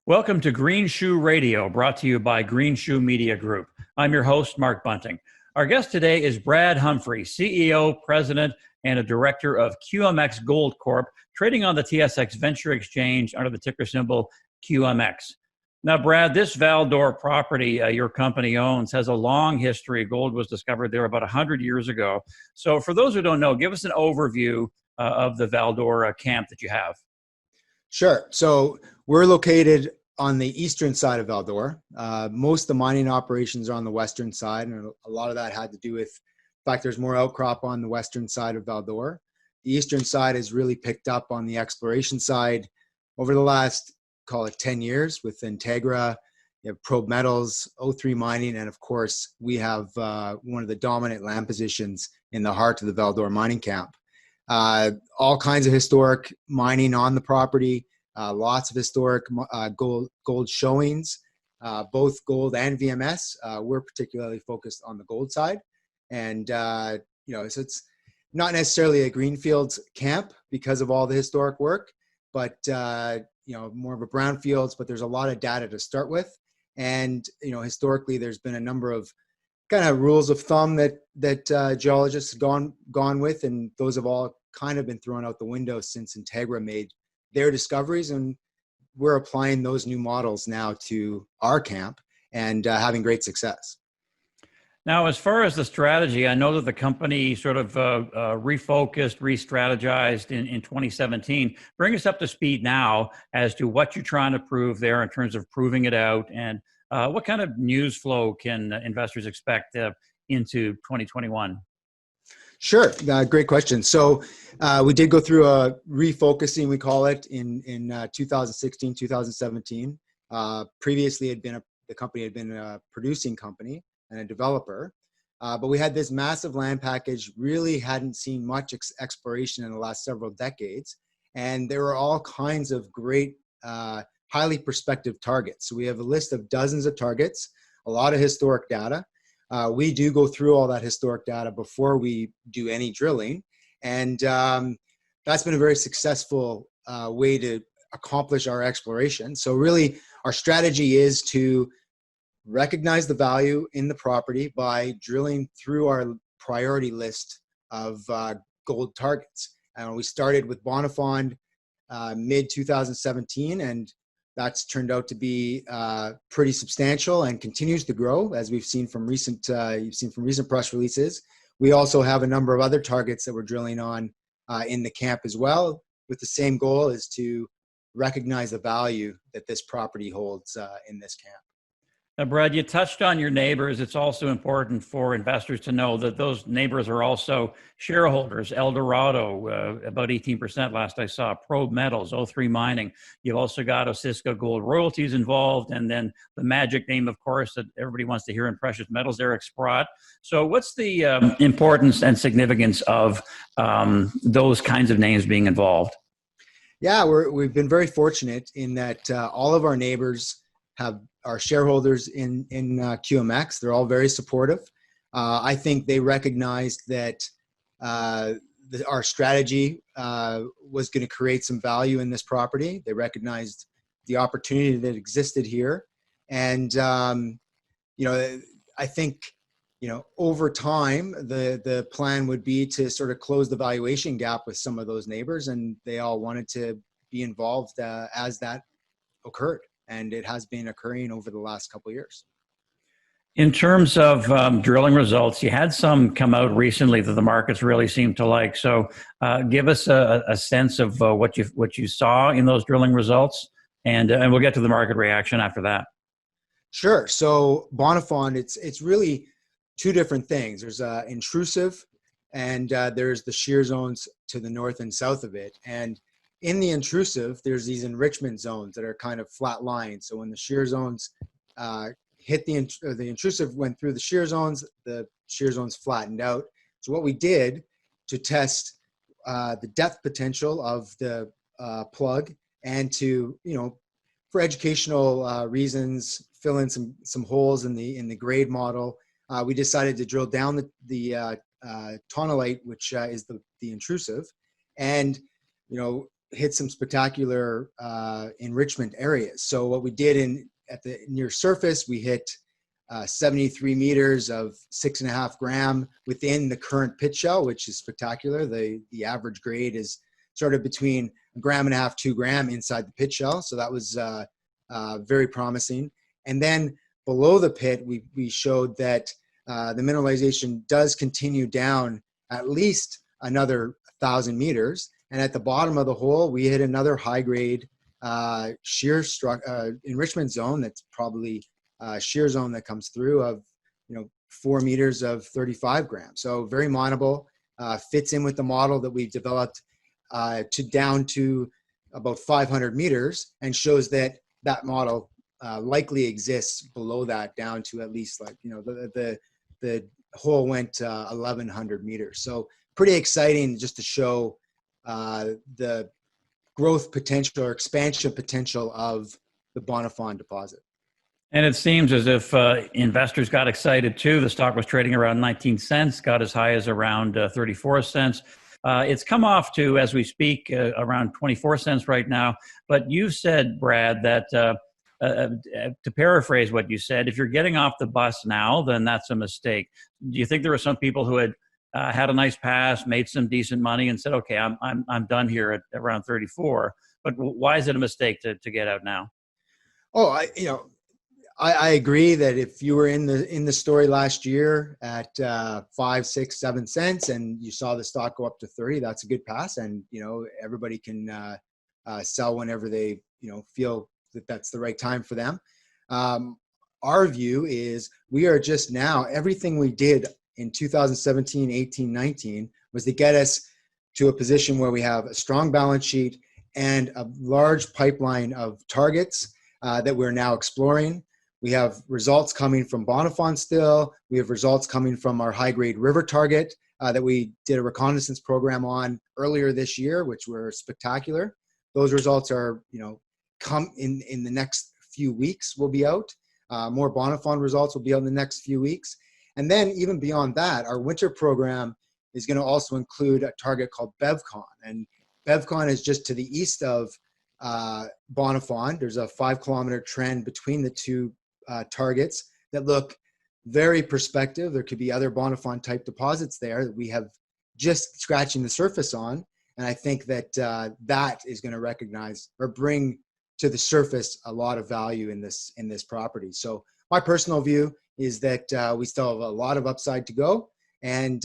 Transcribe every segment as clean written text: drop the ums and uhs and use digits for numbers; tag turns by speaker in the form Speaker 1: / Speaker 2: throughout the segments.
Speaker 1: Welcome to Greenshoe Radio, brought to you by Greenshoe Media Group. I'm your host, Mark Bunting. Our guest today is Brad Humphrey, CEO, President, and a Director of QMX Gold Corp, trading on the TSX Venture exchange under the ticker symbol QMX. Now, Brad, this Val-d'Or property your company owns has a long history. Gold was discovered there about 100 years ago. So for those who don't know, give us an overview of the Val-d'Or camp that you have.
Speaker 2: Sure. So we're located on the eastern side of Val-d'Or. Most of the mining operations are on the western side, and a lot of that had to do with the fact there's more outcrop on the western side of Val-d'Or. The eastern side has really picked up on the exploration side over the last, call it 10 years, with Integra, you have Probe Metals, O3 Mining, and of course, we have one of the dominant land positions in the heart of the Val-d'Or mining camp. All kinds of historic mining on the property. Lots of historic gold showings, both gold and VMS. We're particularly focused on the gold side, and so it's not necessarily a greenfields camp because of all the historic work, but more of a brownfields. But there's a lot of data to start with, and historically there's been a number of kind of rules of thumb that geologists have gone with, and those have all kind of been thrown out the window since Integra made their discoveries, and we're applying those new models now to our camp and having great success.
Speaker 1: Now, as far as the strategy, I know that the company sort of refocused, re-strategized in 2017. Bring us up to speed now as to what you're trying to prove there in terms of proving it out, and what kind of news flow can investors expect into 2021?
Speaker 2: Sure, great question. So we did go through a refocusing, we call it, in 2016, 2017. Previously, the company had been a producing company and a developer, but we had this massive land package, really hadn't seen much exploration in the last several decades, and there were all kinds of great, highly prospective targets. So we have a list of dozens of targets, a lot of historic data. We do go through all that historic data before we do any drilling, and that's been a very successful way to accomplish our exploration. So really, our strategy is to recognize the value in the property by drilling through our priority list of gold targets. And we started with Bonafond mid-2017, and that's turned out to be pretty substantial and continues to grow, as we've seen from recent press releases. We also have a number of other targets that we're drilling on in the camp as well, with the same goal, is to recognize the value that this property holds in this camp.
Speaker 1: Now, Brad, you touched on your neighbors. It's also important for investors to know that those neighbors are also shareholders. Eldorado, about 18% last I saw. Probe Metals, O3 Mining. You've also got Osisko Gold Royalties involved, and then the magic name, of course, that everybody wants to hear in precious metals, Eric Sprott. So what's the importance and significance of those kinds of names being involved?
Speaker 2: Yeah, we've been very fortunate in that all of our neighbors are shareholders in QMX. They're all very supportive. I think they recognized that our strategy was going to create some value in this property. They recognized the opportunity that existed here, and I think over time the plan would be to sort of close the valuation gap with some of those neighbors, and they all wanted to be involved as that occurred. And it has been occurring over the last couple of years.
Speaker 1: In terms of drilling results, you had some come out recently that the markets really seem to like. So give us a sense of what you saw in those drilling results, and we'll get to the market reaction after that.
Speaker 2: Sure. So Bonafond, it's really two different things. There's intrusive, and there's the shear zones to the north and south of it. And in the intrusive, there's these enrichment zones that are kind of flat lines. So when the shear zones hit the intrusive, went through the shear zones flattened out. So what we did to test the depth potential of the plug, and to, for educational reasons, fill in some holes in the grade model, we decided to drill down the tonalite, which is the intrusive, and hit some spectacular enrichment areas. So what we did at the near surface, we hit 73 meters of 6.5 gram within the current pit shell, which is spectacular. The average grade is sort of between 1.5 grams, 2 grams inside the pit shell. So that was very promising. And then below the pit, we showed that the mineralization does continue down at least another 1,000 meters. And at the bottom of the hole, we hit another high grade shear enrichment zone that's probably shear zone that comes through of 4 meters of 35 grams. So very mineable, fits in with the model that we've developed down to about 500 meters, and shows that model likely exists below that down to at least the hole went 1,100 meters. So pretty exciting just to show the growth potential or expansion potential of the Bonifon deposit.
Speaker 1: And it seems as if investors got excited too. The stock was trading around 19 cents, got as high as around 34 cents. It's come off to, as we speak, around 24 cents right now. But you said, Brad, that to paraphrase what you said, if you're getting off the bus now, then that's a mistake. Do you think there were some people who had had a nice pass, made some decent money, and said, "Okay, I'm done here at around 34"? But why is it a mistake to get out now?
Speaker 2: Oh, I agree that if you were in the story last year at 5, 6, 7 cents and you saw the stock go up to 30, that's a good pass. And everybody can sell whenever they feel that that's the right time for them. Our view is we are just now, everything we did in 2017, 18, 19 was to get us to a position where we have a strong balance sheet and a large pipeline of targets that we're now exploring. We have results coming from Bonifon still. We have results coming from our high-grade river target that we did a reconnaissance program on earlier this year, which were spectacular. Those results are, come in the next few weeks will be out. More Bonifon results will be out in the next few weeks. And then even beyond that, our winter program is going to also include a target called BevCon. And BevCon is just to the east of Bonifon. There's a 5-kilometer trend between the two targets that look very prospective. There could be other Bonifon type deposits there that we have just scratching the surface on. And I think that that is going to recognize or bring to the surface a lot of value in this property. So my personal view is that we still have a lot of upside to go. And,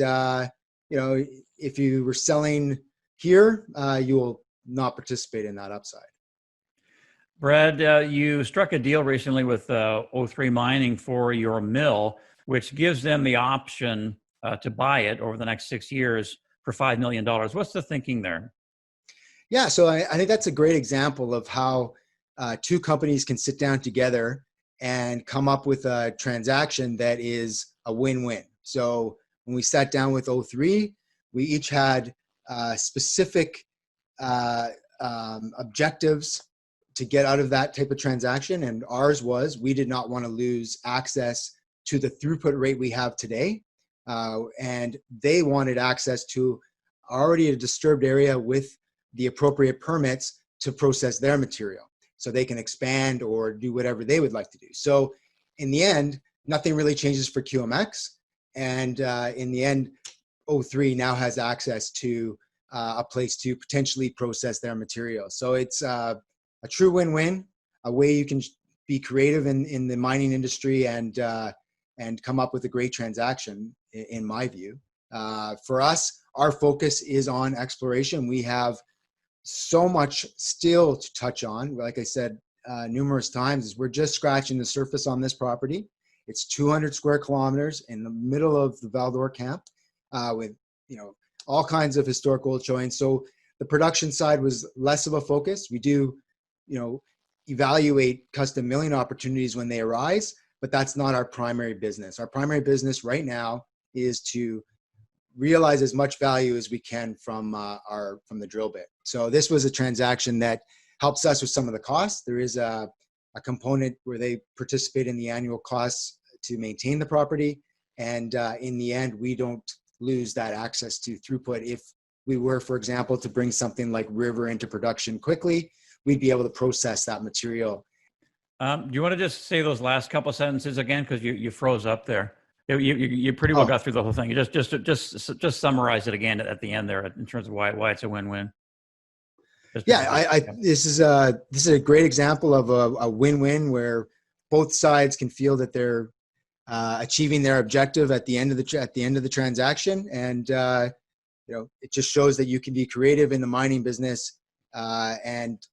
Speaker 2: if you were selling here, you will not participate in that upside.
Speaker 1: Brad, you struck a deal recently with O3 Mining for your mill, which gives them the option to buy it over the next 6 years for $5 million. What's the thinking there?
Speaker 2: Yeah, so I think that's a great example of how two companies can sit down together and come up with a transaction that is a win-win. So when we sat down with O3, we each had specific objectives to get out of that type of transaction. And ours was, we did not want to lose access to the throughput rate we have today. And they wanted access to already a disturbed area with the appropriate permits to process their material, so they can expand or do whatever they would like to do. So in the end, nothing really changes for QMX. And in the end, O3 now has access to a place to potentially process their material. So it's a true win-win, a way you can be creative in the mining industry and come up with a great transaction, in my view. For us, our focus is on exploration. We have so much still to touch on. Like I said numerous times, is we're just scratching the surface on this property. It's 200 square kilometers in the middle of the Val-d'Or camp with all kinds of historic gold showing. So the production side was less of a focus. We do evaluate custom milling opportunities when they arise, but that's not our primary business. Our primary business right now is to realize as much value as we can from the drill bit. So this was a transaction that helps us with some of the costs. There is a component where they participate in the annual costs to maintain the property. And in the end, we don't lose that access to throughput if we were, for example, to bring something like river into production quickly, we'd be able to process that material.
Speaker 1: Do you want to just say those last couple of sentences again? Because you froze up there. You pretty well got through the whole thing. You just summarize it again at the end there in terms of why it's a win-win.
Speaker 2: This is a great example of a win-win where both sides can feel that they're achieving their objective at the end of the transaction, and it just shows that you can be creative in the mining business and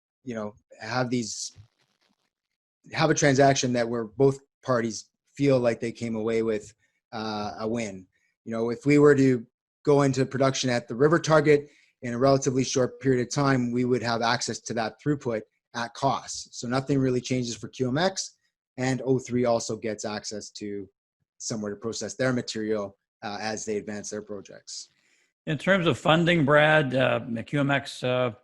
Speaker 2: have a transaction that where both parties feel like they came away with a win. If we were to go into production at the river target in a relatively short period of time, we would have access to that throughput at cost. So nothing really changes for QMX, and O3 also gets access to somewhere to process their material as they advance their projects.
Speaker 1: In terms of funding, Brad, QMX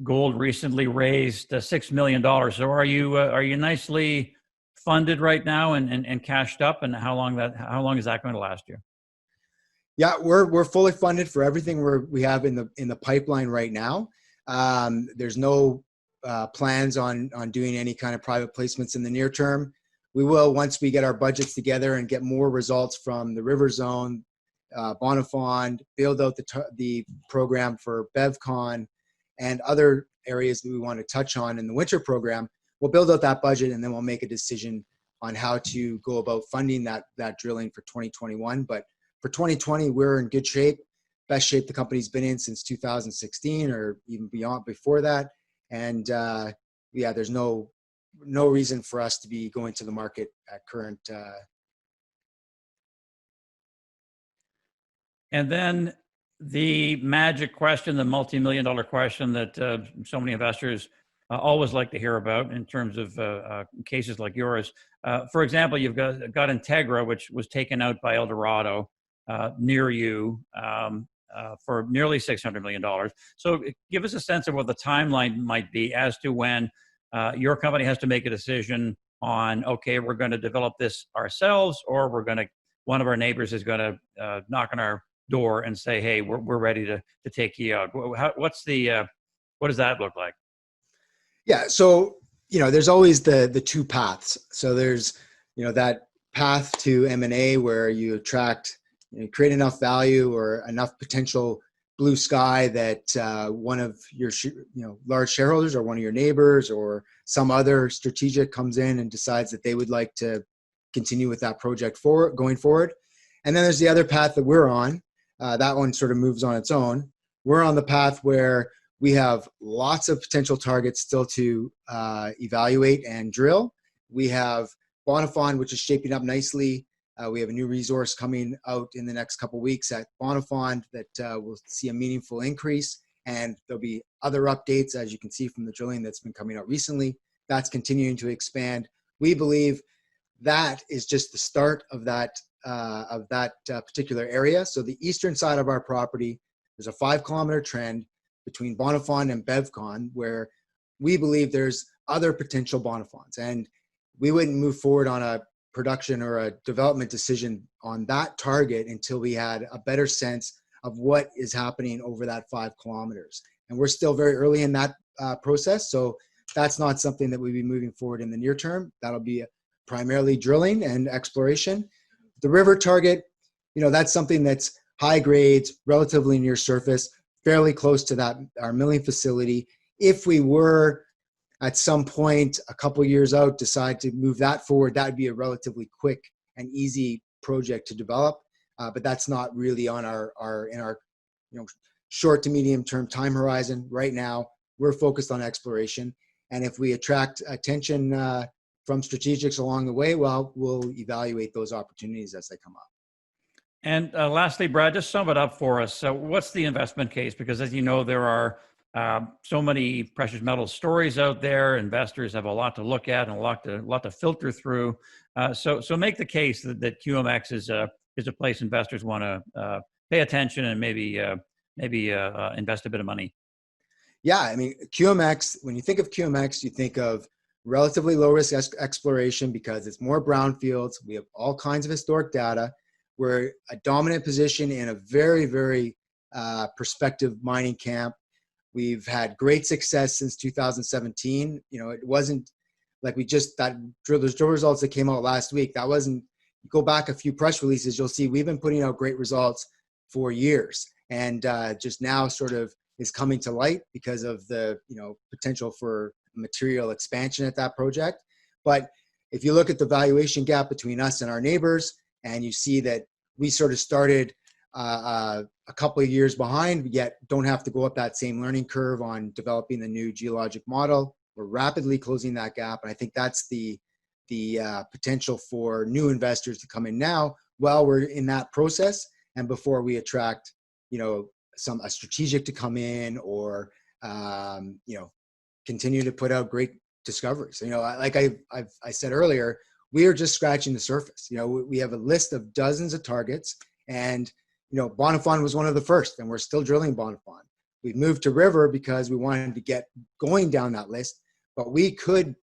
Speaker 1: Gold recently raised $6 million. So are you nicely funded right now and cashed up? And how long is that going to last you?
Speaker 2: Yeah, we're fully funded for everything we have in the pipeline right now. There's no plans on doing any kind of private placements in the near term. We will once we get our budgets together and get more results from the river zone, Bonafide, build out the program for BevCon and other areas that we want to touch on in the winter program. We'll build out that budget, and then we'll make a decision on how to go about funding that drilling for 2021. But for 2020, we're in good shape, best shape the company's been in since 2016 or even before that. And there's no reason for us to be going to the market at current.
Speaker 1: And then the magic question, the multi-million-dollar question that so many investors always like to hear about in terms of cases like yours. For example, you've got Integra, which was taken out by Eldorado near you for nearly $600 million. So give us a sense of what the timeline might be as to when your company has to make a decision on, okay, we're going to develop this ourselves, or one of our neighbors is going to knock on our door and say, hey, we're ready to take you out. What does that look like?
Speaker 2: Yeah, so there's always the two paths. So there's that path to M&A where you attract, create enough value or enough potential blue sky that one of your large shareholders or one of your neighbors or some other strategic comes in and decides that they would like to continue with that project going forward. And then there's the other path that we're on. That one sort of moves on its own. We're on the path where we have lots of potential targets still to evaluate and drill. We have Bonafide, which is shaping up nicely. We have a new resource coming out in the next couple of weeks at Bonafide that will see a meaningful increase. And there'll be other updates, as you can see from the drilling that's been coming out recently. That's continuing to expand. We believe that is just the start of that particular area. So the eastern side of our property, there's a 5-kilometer trend between Bonafide and BevCon, where we believe there's other potential Bonafides. And we wouldn't move forward on a production or a development decision on that target until we had a better sense of what is happening over that 5 kilometers. And we're still very early in that process. So that's not something that we'll be moving forward in the near term. That'll be primarily drilling and exploration. The river target, that's something that's high grades, relatively near surface, fairly close to our milling facility. If we were at some point a couple years out decide to move that forward, that would be a relatively quick and easy project to develop. But that's not really on our short to medium term time horizon. Right now, we're focused on exploration. And if we attract attention from strategics along the way, well, we'll evaluate those opportunities as they come up.
Speaker 1: And lastly, Brad, just sum it up for us. So what's the investment case? Because as you know, there are so many precious metal stories out there. Investors have a lot to look at and a lot to filter through. So make the case that QMX is a place investors want to pay attention and maybe invest a bit of money.
Speaker 2: Yeah, I mean, QMX, when you think of QMX, you think of relatively low risk exploration because it's more brownfields. We have all kinds of historic data. We're a dominant position in a very, very prospective mining camp. We've had great success since 2017. It wasn't like those drill results that came out last week. That wasn't, go back a few press releases, you'll see we've been putting out great results for years, and just now sort of is coming to light because of the potential for material expansion at that project. But if you look at the valuation gap between us and our neighbors, and you see that we sort of started a couple of years behind, yet don't have to go up that same learning curve on developing the new geologic model. We're rapidly closing that gap, and I think that's the potential for new investors to come in now while we're in that process, and before we attract a strategic to come in, or continue to put out great discoveries. Like I said earlier, we are just scratching the surface. We have a list of dozens of targets, and Bonifon was one of the first, and we're still drilling Bonifon. We've moved to River because we wanted to get going down that list, but we could,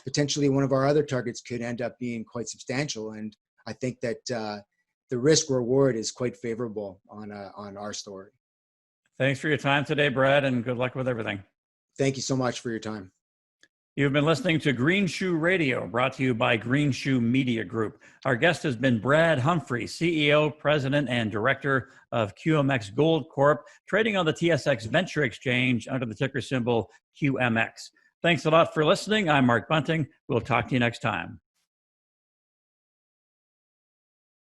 Speaker 2: potentially one of our other targets could end up being quite substantial. And I think that the risk reward is quite favorable on our story.
Speaker 1: Thanks for your time today, Brad, and good luck with everything.
Speaker 2: Thank you so much for your time.
Speaker 1: You've been listening to Greenshoe Radio, brought to you by Greenshoe Media Group. Our guest has been Brad Humphrey, CEO, President, and Director of QMX Gold Corp, trading on the TSX Venture Exchange under the ticker symbol QMX. Thanks a lot for listening. I'm Mark Bunting. We'll talk to you next time.